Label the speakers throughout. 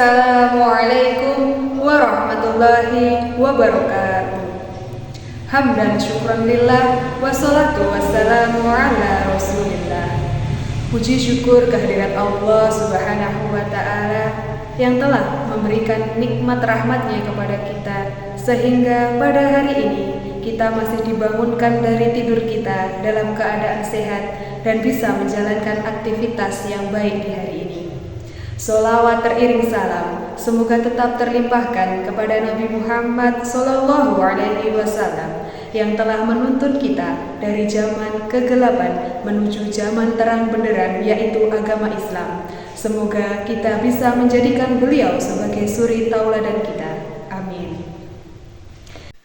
Speaker 1: Assalamualaikum warahmatullahi wabarakatuh. Hamdan syukran lillah, wassalatu wassalamu ala rasulillah. Puji syukur kehadirat Allah subhanahu wa ta'ala yang telah memberikan nikmat rahmatnya kepada kita, sehingga pada hari ini kita masih dibangunkan dari tidur kita dalam keadaan sehat dan bisa menjalankan aktivitas yang baik di hari ini. Sholawat teriring salam semoga tetap terlimpahkan kepada Nabi Muhammad SAW yang telah menuntun kita dari zaman kegelapan menuju zaman terang benderang, yaitu agama Islam. Semoga kita bisa menjadikan beliau sebagai suri tauladan kita. Amin.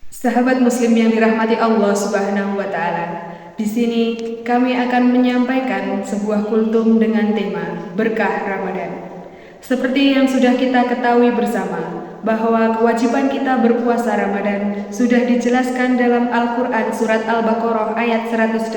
Speaker 1: Sahabat muslim yang dirahmati Allah Subhanahu wa taala, di sini kami akan menyampaikan sebuah kultum dengan tema berkah Ramadan. Seperti yang sudah kita ketahui bersama, bahwa kewajiban kita berpuasa Ramadan sudah dijelaskan dalam Al-Quran surat Al-Baqarah ayat 183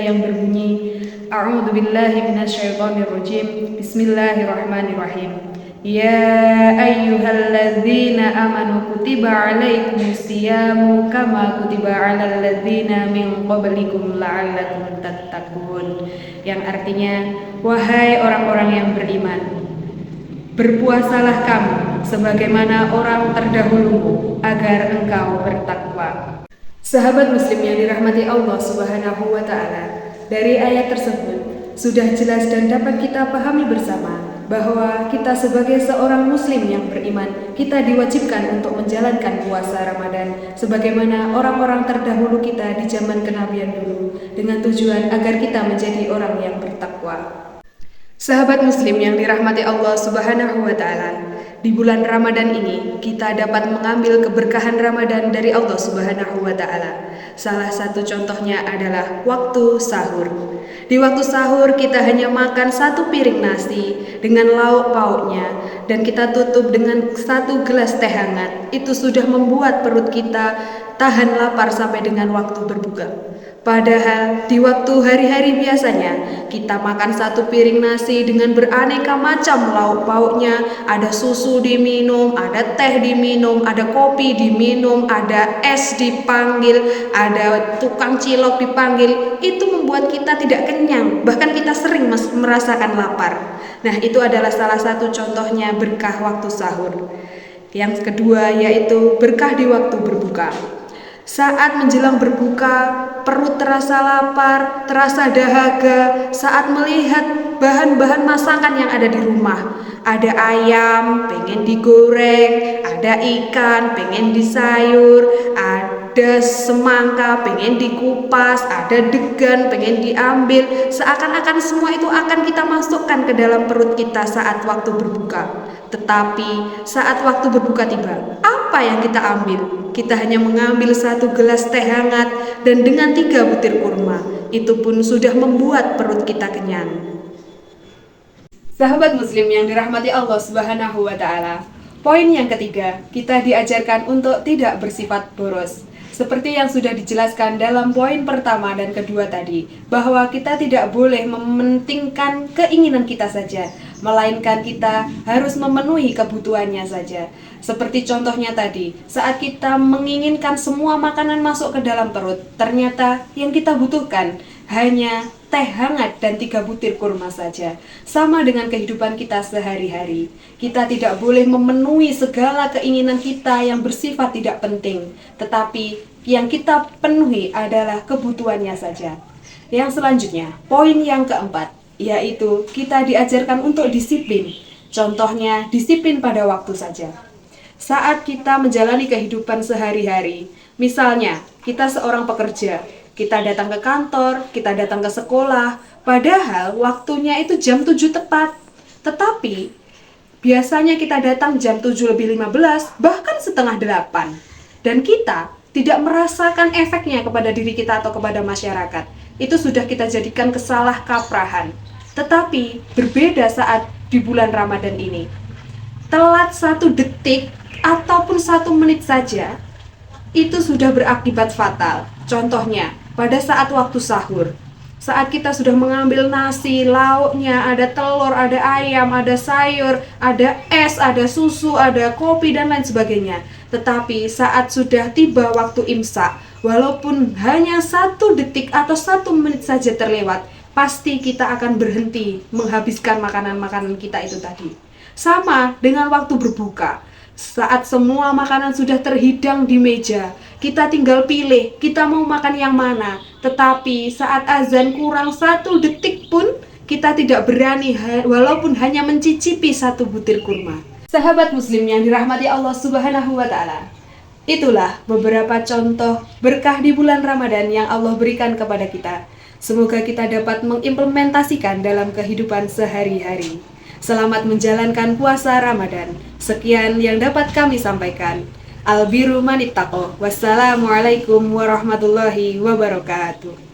Speaker 1: yang berbunyi, A'udzubillahi minasyaitonirrajim, Bismillahirrahmanirrahim. Ya ayyuhalladzina amanu kutiba alaikumusyiyamu kama kutiba alal ladzina min qablikum la'allakum tattaqun. Yang artinya, wahai orang-orang yang beriman, berpuasalah kamu sebagaimana orang terdahulumu agar engkau bertakwa. Sahabat muslim yang dirahmati Allah Subhanahu wa taala, dari ayat tersebut sudah jelas dan dapat kita pahami bersama bahwa kita sebagai seorang muslim yang beriman, kita diwajibkan untuk menjalankan puasa Ramadan sebagaimana orang-orang terdahulu kita di zaman kenabian dulu, dengan tujuan agar kita menjadi orang yang bertakwa. Sahabat muslim yang dirahmati Allah Subhanahu wa taala, di bulan Ramadan ini kita dapat mengambil keberkahan Ramadan dari Allah Subhanahu wa taala. Salah satu contohnya adalah waktu sahur. Di waktu sahur kita hanya makan satu piring nasi dengan lauk pauknya dan kita tutup dengan satu gelas teh hangat. Itu sudah membuat perut kita tahan lapar sampai dengan waktu berbuka. Padahal di waktu hari-hari biasanya kita makan satu piring nasi dengan beraneka macam lauk pauknya, ada susu diminum, ada teh diminum, ada kopi diminum, ada es dipanggil, ada tukang cilok dipanggil. Itu membuat kita tidak kenyang, bahkan kita sering merasakan lapar. Nah, itu adalah salah satu contohnya berkah waktu sahur. Yang kedua yaitu berkah di waktu berbuka. Saat menjelang berbuka, perut terasa lapar, terasa dahaga saat melihat bahan-bahan masakan yang ada di rumah. Ada ayam, pengen digoreng, ada ikan, pengen disayur, ada semangka, pengen dikupas, ada degan, pengen diambil. Seakan-akan semua itu akan kita masukkan ke dalam perut kita saat waktu berbuka. Tetapi saat waktu berbuka tiba, apa yang kita ambil? Kita hanya mengambil satu gelas teh hangat dan dengan 3 butir kurma. Itu pun sudah membuat perut kita kenyang. Sahabat muslim yang dirahmati Allah Subhanahu wa taala, poin yang ketiga, kita diajarkan untuk tidak bersifat boros. Seperti yang sudah dijelaskan dalam poin pertama dan kedua tadi, bahwa kita tidak boleh mementingkan keinginan kita saja, melainkan kita harus memenuhi kebutuhannya saja. Seperti contohnya tadi, saat kita menginginkan semua makanan masuk ke dalam perut, ternyata yang kita butuhkan hanya teh hangat dan 3 butir kurma saja. Sama dengan kehidupan kita sehari-hari. Kita tidak boleh memenuhi segala keinginan kita yang bersifat tidak penting, tetapi yang kita penuhi adalah kebutuhannya saja. Yang selanjutnya, poin yang keempat, yaitu kita diajarkan untuk disiplin. Contohnya, disiplin pada waktu saja. Saat kita menjalani kehidupan sehari-hari, misalnya kita seorang pekerja, kita datang ke kantor, kita datang ke sekolah, padahal waktunya itu jam 7 tepat. Tetapi biasanya kita datang jam 7 lebih 15, bahkan setengah 8. Dan kita tidak merasakan efeknya kepada diri kita atau kepada masyarakat. Itu sudah kita jadikan kesalahkaprahan. Tetapi berbeda saat di bulan Ramadan ini. Telat 1 detik ataupun 1 menit saja, itu sudah berakibat fatal. Contohnya, pada saat waktu sahur,
Speaker 2: saat kita sudah mengambil nasi, lauknya, ada telur, ada ayam, ada sayur, ada es, ada susu, ada kopi, dan lain sebagainya. Tetapi saat sudah tiba waktu imsak, walaupun hanya 1 detik atau 1 menit saja terlewat, pasti kita akan berhenti menghabiskan makanan-makanan kita itu tadi. Sama dengan waktu berbuka. Saat semua makanan sudah terhidang di meja, kita tinggal pilih kita mau makan yang mana. Tetapi saat azan kurang 1 detik pun kita tidak berani walaupun hanya mencicipi 1 butir kurma. Sahabat muslim yang dirahmati Allah Subhanahu wa Ta'ala, itulah beberapa contoh berkah di bulan Ramadan yang Allah berikan kepada kita. Semoga kita dapat mengimplementasikan dalam kehidupan sehari-hari. Selamat menjalankan puasa Ramadan. Sekian yang dapat kami sampaikan. Albiru manittaqo. Wassalamualaikum warahmatullahi wabarakatuh.